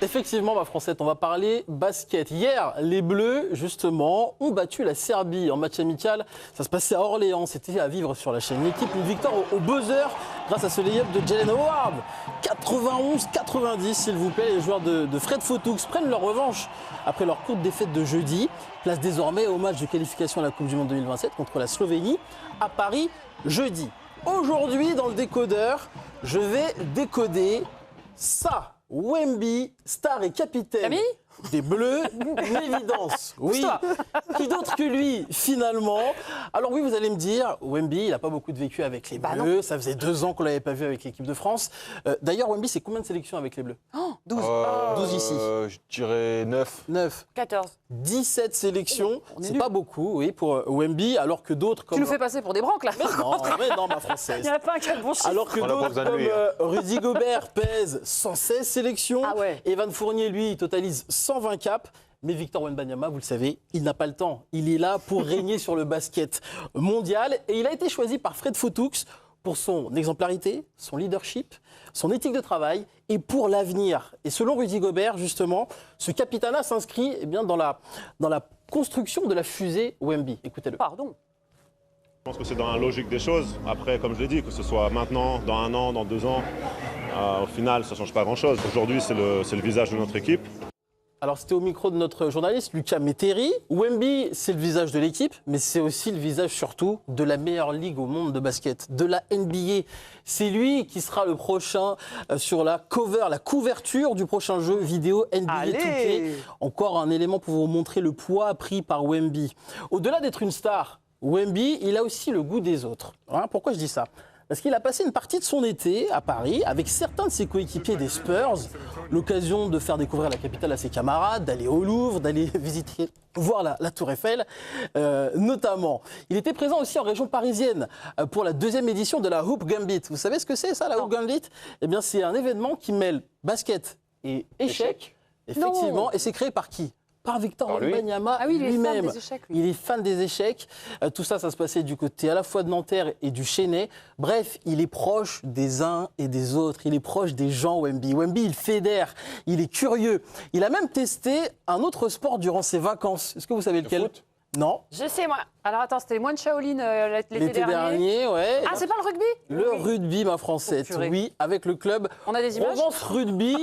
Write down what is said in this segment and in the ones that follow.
Effectivement, ma Française, on va parler basket. Hier, les Bleus, justement, ont battu la Serbie en match amical. Ça se passait à Orléans, c'était à vivre sur la chaîne Équipe. Une victoire au buzzer grâce à ce lay-up de Jalen Howard. 91-90, s'il vous plaît. Les joueurs de Fred Fotoux prennent leur revanche après leur courte défaite de jeudi. Place désormais au match de qualification à la Coupe du Monde 2027 contre la Slovénie à Paris jeudi. Aujourd'hui, dans le décodeur, je vais décoder ça. Wemby, star et capitaine des Bleus, une évidence. Oui, qui d'autre que lui, finalement. Alors oui, vous allez me dire, Wemby, il n'a pas beaucoup de vécu avec les Bleus. Ça faisait 2 ans qu'on ne l'avait pas vu avec l'équipe de France. D'ailleurs, Wemby, c'est combien de sélections avec les Bleus? 12. 12 ici. Je dirais 9. 14. 17 sélections, c'est pas beaucoup, oui, pour Wemby, alors que d'autres comme... Tu nous fais passer pour des branques, là. Mais non, ma Française. Il n'y a pas un cas de bon chiffre. Alors que d'autres comme Rudy Gobert pèse 116 sélections. Ah ouais. Evan Fournier, lui, il totalise 120 caps. Mais Victor Wembanyama, vous le savez, il n'a pas le temps. Il est là pour régner sur le basket mondial. Et il a été choisi par Fred Fotoux pour son exemplarité, son leadership, son éthique de travail et pour l'avenir. Et selon Rudy Gobert, justement, ce capitanat s'inscrit dans la construction de la fusée Wemby. Écoutez-le. Pardon. Je pense que c'est dans la logique des choses. Après, comme je l'ai dit, que ce soit maintenant, dans 1 an, dans 2 ans, au final, ça ne change pas grand-chose. Aujourd'hui, c'est le visage de notre équipe. Alors, c'était au micro de notre journaliste, Lucas Métairie. Wemby, c'est le visage de l'équipe, mais c'est aussi le visage, surtout, de la meilleure ligue au monde de basket, de la NBA. C'est lui qui sera le prochain sur la couverture du prochain jeu vidéo NBA 2K. Encore un élément pour vous montrer le poids pris par Wemby. Au-delà d'être une star, Wemby, il a aussi le goût des autres. Pourquoi je dis ça ? Parce qu'il a passé une partie de son été à Paris avec certains de ses coéquipiers des Spurs, l'occasion de faire découvrir la capitale à ses camarades, d'aller au Louvre, d'aller voir la Tour Eiffel, notamment. Il était présent aussi en région parisienne pour la 2e édition de la Hoop Gambit. Vous savez ce que c'est ça, la Hoop Gambit ? Eh bien, c'est un événement qui mêle basket et échecs, effectivement, et c'est créé par qui ? Par Victor Wembanyama lui-même. Il est fan des échecs. Tout ça, ça se passait du côté à la fois de Nanterre et du Chesnay. Bref, il est proche des uns et des autres. Il est proche des gens, Wemby. Wemby, il fédère, il est curieux. Il a même testé un autre sport durant ses vacances. Est-ce que vous savez lequel ? Foot ? Non. Je sais, moi. Alors attends, c'était les moines Shaolin l'été dernier. Ouais. Ah, c'est pas le rugby ? Le rugby, ma Française. Oui, avec le club On a des images ? Provence Rugby.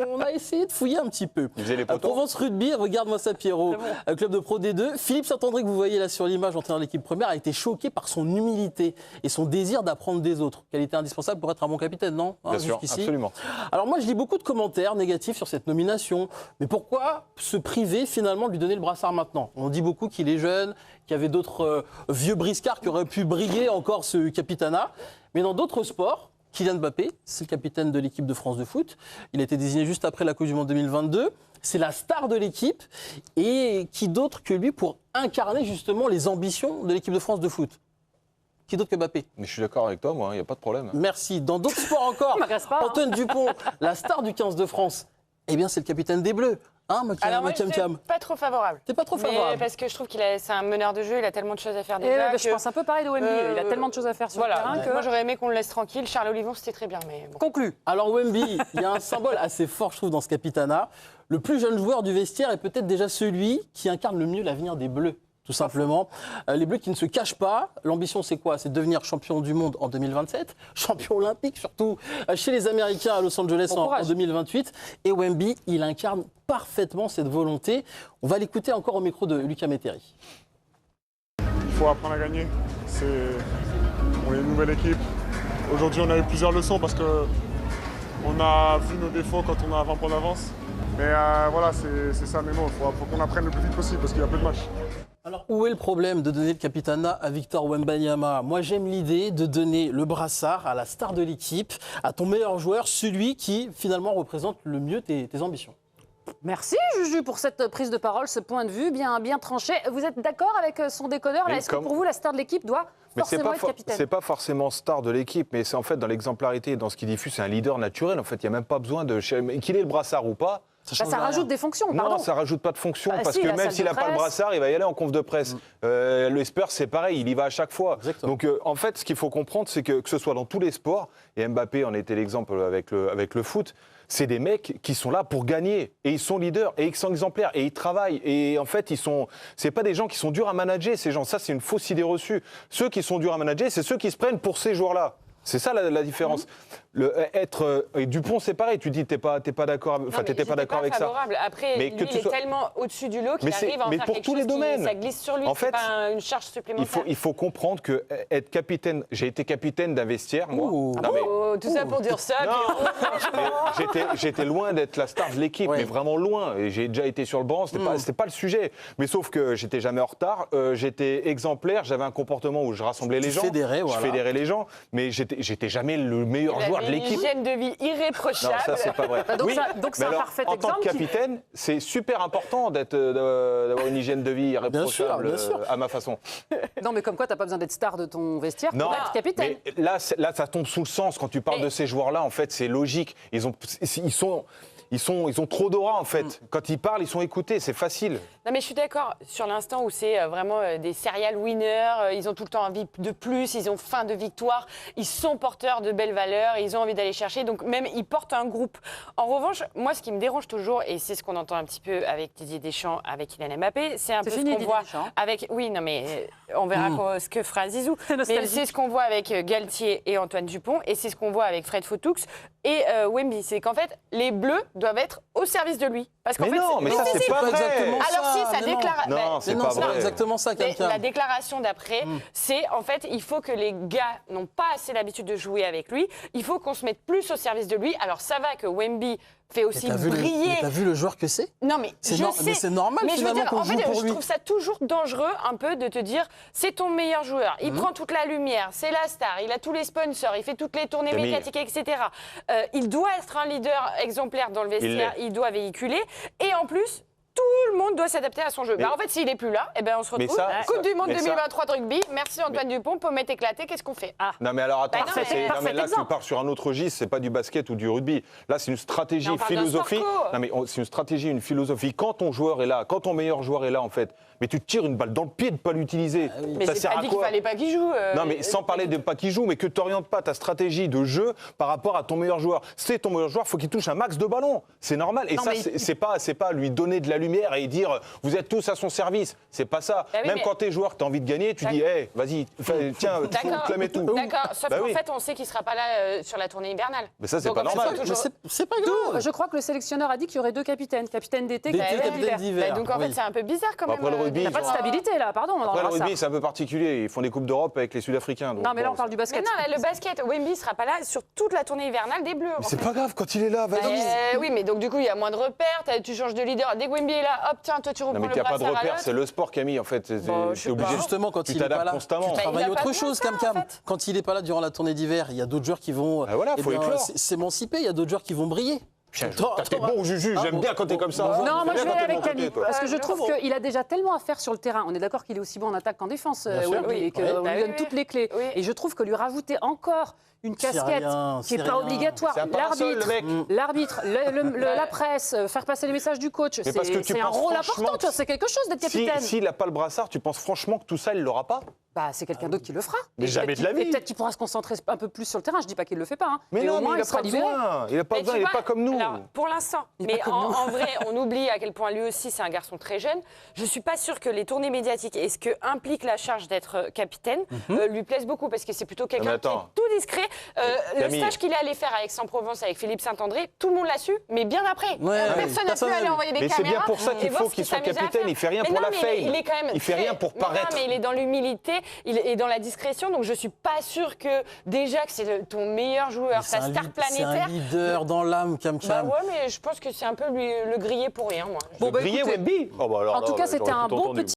On a essayé de fouiller un petit peu. Ils faisaient les poteaux. Provence Rugby, regarde-moi ça, Pierrot. Club de Pro D2. Philippe Saint-André, que vous voyez là sur l'image, entraîneur de l'équipe première, a été choqué par son humilité et son désir d'apprendre des autres. Qualité indispensable pour être un bon capitaine, non ? Bien sûr, absolument. Alors moi, je lis beaucoup de commentaires négatifs sur cette nomination. Mais pourquoi se priver finalement de lui donner le brassard maintenant ? On dit beaucoup qu'il est jeune, qu'il y avait d'autres vieux briscards qui auraient pu briller encore ce capitanat. Mais dans d'autres sports, Kylian Mbappé, c'est le capitaine de l'équipe de France de foot. Il a été désigné juste après la Coupe du Monde 2022. C'est la star de l'équipe. Et qui d'autre que lui pour incarner justement les ambitions de l'équipe de France de foot ? Qui d'autre que Mbappé ? Mais je suis d'accord avec toi, moi, il n'y a pas de problème. Merci. Dans d'autres sports encore, Antoine Dupont, la star du 15 de France, eh bien c'est le capitaine des Bleus. Alors moi, je suis pas trop favorable. T'es pas trop favorable. Parce que je trouve c'est un meneur de jeu, il a tellement de choses à faire déjà. Je pense un peu pareil de Wemby, il a tellement de choses à faire sur le terrain que... Moi, j'aurais aimé qu'on le laisse tranquille. Charles Olivon, c'était très bien, mais bon. Conclu. Alors Wemby, il y a un symbole assez fort, je trouve, dans ce capitanat. Le plus jeune joueur du vestiaire est peut-être déjà celui qui incarne le mieux l'avenir des Bleus. Tout simplement. Les Bleus qui ne se cachent pas. L'ambition, c'est quoi ? C'est de devenir champion du monde en 2027, champion olympique, surtout chez les Américains à Los Angeles en 2028. Et Wemby, il incarne parfaitement cette volonté. On va l'écouter encore au micro de Lucas Métairie. Il faut apprendre à gagner. On est une nouvelle équipe. Aujourd'hui, on a eu plusieurs leçons parce qu'on a vu nos défauts quand on a 20 points d'avance. Mais voilà, c'est ça, mais non, il faut qu'on apprenne le plus vite possible parce qu'il y a peu de matchs. Alors, où est le problème de donner le capitanat à Victor Wembanyama ? Moi, j'aime l'idée de donner le brassard à la star de l'équipe, à ton meilleur joueur, celui qui, finalement, représente le mieux tes ambitions. Merci, Juju, pour cette prise de parole, ce point de vue bien tranché. Vous êtes d'accord avec son décodeur ? Est-ce que pour vous, la star de l'équipe doit forcément être capitaine ? C'est pas forcément star de l'équipe, mais c'est en fait dans l'exemplarité, dans ce qu'il diffuse, c'est un leader naturel. En fait, il n'y a même pas besoin de... Qu'il ait le brassard ou pas, Ça rajoute des fonctions, pardon. Non, ça rajoute pas de fonctions, parce si, que la même salle s'il de n'a pas le presse. brassard, il va y aller en conf de presse. Le Spurs, c'est pareil, il y va à chaque fois. Exactement. Donc, en fait, ce qu'il faut comprendre, c'est que ce soit dans tous les sports, et Mbappé en était l'exemple avec le foot, c'est des mecs qui sont là pour gagner, et ils sont leaders, et ils sont exemplaires, et ils travaillent, et en fait, c'est pas des gens qui sont durs à manager, ces gens. Ça, c'est une fausse idée reçue. Ceux qui sont durs à manager, c'est ceux qui se prennent pour ces joueurs-là. C'est ça la différence. Et Dupont, c'est pareil. Tu dis t'es pas d'accord. Enfin, t'étais pas d'accord avec ça. Après, Mais lui, que il tu est sois- tellement au-dessus du lot qu'il Mais c'est- arrive à en mais faire pour quelque tous les chose domaines. ça glisse sur lui. En C'est fait, pas une charge supplémentaire. Il faut comprendre que être capitaine. J'ai été capitaine d'un vestiaire, moi. Ouh. Non, mais- Oh, tout ça pour dire ça. Mais j'étais loin d'être la star de l'équipe, Ouais. mais vraiment loin. Et j'ai déjà été sur le banc, c'était pas le sujet. Mais sauf que j'étais jamais en retard, j'étais exemplaire, j'avais un comportement où je rassemblais les gens. Voilà. Je fédérais les gens, mais j'étais jamais le meilleur joueur de Une l'équipe. hygiène de vie Non, irréprochable. ça, c'est pas vrai. Donc Oui, ça- c'est mais un alors, parfait en tant que exemple qui- capitaine, c'est super important d'avoir une hygiène de vie irréprochable bien sûr. à ma façon. Non, mais comme quoi, t'as pas besoin d'être star de ton vestiaire pour être capitaine. mais là, ça tombe sous le sens. Quand tu parles de ces joueurs-là, en fait, c'est logique. Ils ont trop d'aura, en fait. Quand ils parlent, ils sont écoutés. C'est facile. Non, mais je suis d'accord sur l'instant où c'est vraiment des serial winners. Ils ont tout le temps envie de plus. Ils ont faim de victoire. Ils sont porteurs de belles valeurs. Ils ont envie d'aller chercher. Donc, même, ils portent un groupe. En revanche, moi, ce qui me dérange toujours, et c'est ce qu'on entend un petit peu avec Didier Deschamps, avec Kylian Mbappé, c'est un peu ce fini, qu'on Didier voit Deschamps. avec. Oui, non, mais on verra ce que fera Zizou. Mais Nostalgique. c'est ce qu'on voit avec Galtier et Antoine Dupont. Et c'est ce qu'on voit avec Fred Foutoux et Wemby. C'est qu'en fait, les Bleus doivent être au service de lui. Parce qu'en Mais fait, non, mais ça, si, c'est si. pas vrai. exactement Alors ça, si, ça mais non. déclare. Non, c'est pas c'est pas vrai. exactement ça, Mais Cam. la déclaration d'après, c'est en fait, il faut que les gars n'ont pas assez l'habitude de jouer avec lui. Il faut qu'on se mette plus au service de lui. Alors ça va que Wemby fait aussi briller. T'as vu le joueur que c'est? Non mais je sais. Mais c'est normal Mais je veux finalement dire, qu'on en joue fait, pour je lui. trouve ça toujours dangereux un peu de te dire c'est ton meilleur joueur. Il prend toute la lumière, c'est la star, il a tous les sponsors, il fait toutes les tournées Camille. médiatiques, etc. Il doit être un leader exemplaire dans le vestiaire. Il doit véhiculer et en plus. Tout le monde doit s'adapter à son jeu. Mais- Bah, en fait, s'il est plus là, eh ben, on se retrouve. Coupe du Monde mais ça- 2023 de rugby. Merci Antoine Dupont, pomme est éclaté. Qu'est-ce qu'on fait? Non mais alors attends, Bah non, mais- non, mais là tu pars sur un autre registre, c'est pas du basket ou du rugby. Là c'est une stratégie, Mais on parle d'un philosophie. sport co. Non mais c'est une stratégie, une philosophie. Quand ton joueur est là, quand ton meilleur joueur est là en fait, mais tu te tires une balle dans le pied de pas l'utiliser. Mais Ça c'est sert pas à dit qu'il quoi? fallait pas qu'il joue. Non mais sans parler de pas qu'il joue, mais que tu n'orientes pas ta stratégie de jeu par rapport à ton meilleur joueur. C'est ton meilleur joueur, faut qu'il touche un max de ballons. C'est normal. Et Non, ça, mais c'est pas lui donner de la lumière et dire vous êtes tous à son service. C'est pas ça. Bah oui, Même mais- quand t'es joueur, que t'as envie de gagner, tu dis hey, vas-y, tiens, clame tout. D'accord. Sauf Bah qu'en oui. fait, on sait qu'il sera pas là sur la tournée hivernale. Mais ça, c'est Donc, pas en fait, normal. faut Mais toujours- c'est pas D'où, grave. je crois que le sélectionneur a dit qu'il y aurait 2 capitaines. Capitaine d'été, D'été, capitaine capitaine d'hiver. d'hiver. Donc en fait, Oui. c'est un peu bizarre quand même. Après, le rugby, Il n'y a pas de ils ont- stabilité là, pardon. Après, le dans ça. rugby, c'est un peu particulier. Ils font des Coupes d'Europe avec les Sud-Africains. donc Non, mais là, bon, on parle du Mais basket. non, là, le basket, Wemby sera pas là sur toute la tournée hivernale des Bleus. Mais c'est pas grave quand il est là, vas-y. Oui, mais donc du coup, il y a moins de repères. Tu changes de leader. Dès que Wemby est là, hop, tiens, toi, tu Non, reprends mais le il n'y a pas de brassard à repère, l'autre. c'est le sport, Camille, en fait. Bon, je sais T'es obligé. pas. Justement, quand Tu il est pas t'adaptes là, constamment. tu Bah, travailles il a pas autre besoin de chose, ça, Cam. en fait. Quand il est pas là durant la tournée d'hiver, il y a d'autres joueurs qui vont Bah voilà, faut éclore. s'émanciper, il y a d'autres joueurs qui vont briller. T'es bon, Juju, Ah, j'aime bon, bien quand t'es bon, comme ça. bonjour. Non, moi je J'aime vais bien aller quand avec t'es de mon Camille, côté, toi. parce que je je trouve comprends. qu'il a déjà tellement à faire sur le terrain. On est d'accord qu'il est aussi bon en attaque qu'en défense, Bien sûr. Wemby, Oui. et qu'on Ouais. lui Bah donne oui, toutes les clés. oui. Et je trouve que lui rajouter encore une C'est casquette rien, qui n'est c'est pas rien. obligatoire, C'est un parasol, le mec. l'arbitre, la presse, faire passer les messages du coach, Mais parce que tu c'est un penses rôle franchement important, tu vois, c'est quelque chose d'être capitaine. S'il n'a pas le brassard, tu penses franchement que tout ça, il l'aura pas? Bah, c'est quelqu'un d'autre qui le fera. Mais Et jamais peut-être de la qu'il- et vie. peut-être qu'il pourra se concentrer un peu plus sur le terrain. Je dis pas qu'il le fait pas, hein. Mais Et non, au moins mais il il n'a sera pas libéré. besoin. Il n'a pas Mais besoin, tu il n'est vois, pas comme nous. Alors, pour l'instant. Il est Mais pas comme nous. en vrai, on oublie à quel point lui aussi, c'est un garçon très jeune. Je ne suis pas sûre que les tournées médiatiques et ce que implique la charge d'être capitaine lui plaisent beaucoup parce que c'est plutôt quelqu'un qui est attends. tout discret. Le Camille. stage qu'il est allé faire à Aix-en-Provence avec Philippe Saint-André, tout le monde l'a su, mais bien après. Ouais, Personne n'a pu personne n'a aller vu. envoyer des Mais c'est caméras. bien pour ça qu'il et voir faut ce qu'il soit s'amuse à capitaine. faire. Il fait rien Mais pour non, la mais fame. Il est quand même Il fait très- rien pour Non, paraître. mais il est dans l'humilité, il est dans la discrétion, donc je suis pas sûre que déjà que c'est ton meilleur joueur, C'est ta un star lead- c'est un planétaire. leader dans l'âme, Cam. Bah ouais, mais je pense que c'est un peu le griller pour rien, moi. Bon, bah, Griller écoutez, Wemby? Oh, bah alors en tout là, cas, j'aurais c'était un tout bon entendu. petit